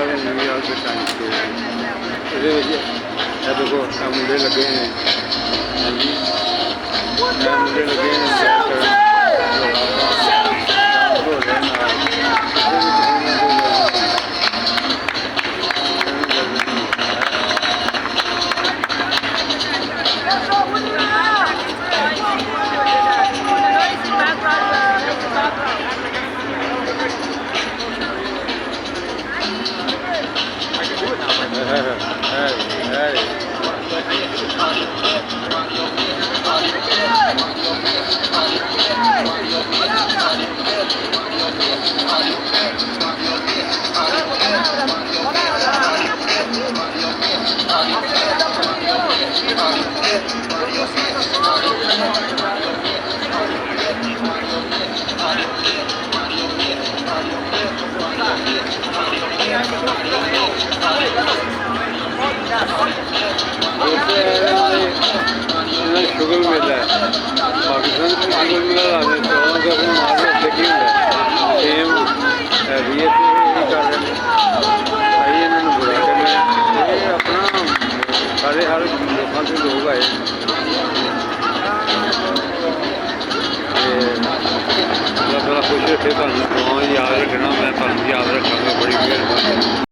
सारे न्यूयॉर्क के टाइम्स के ये देखो मुंडे लगे हैं हाँ जी मुंडे लगे हैं शुगर मेला है पाकिस्तान में शुगर मेला लाने चौदह का अपने मार्केट देखी सेम हैवी है कर रहे हैं आइए इन्होंने बुरा करना ये अपना सारे हर लोगों से लोग आए अल्लाह ताला खुश रखे तुहानू दुआ याद रखना मैं तुहानू याद रखना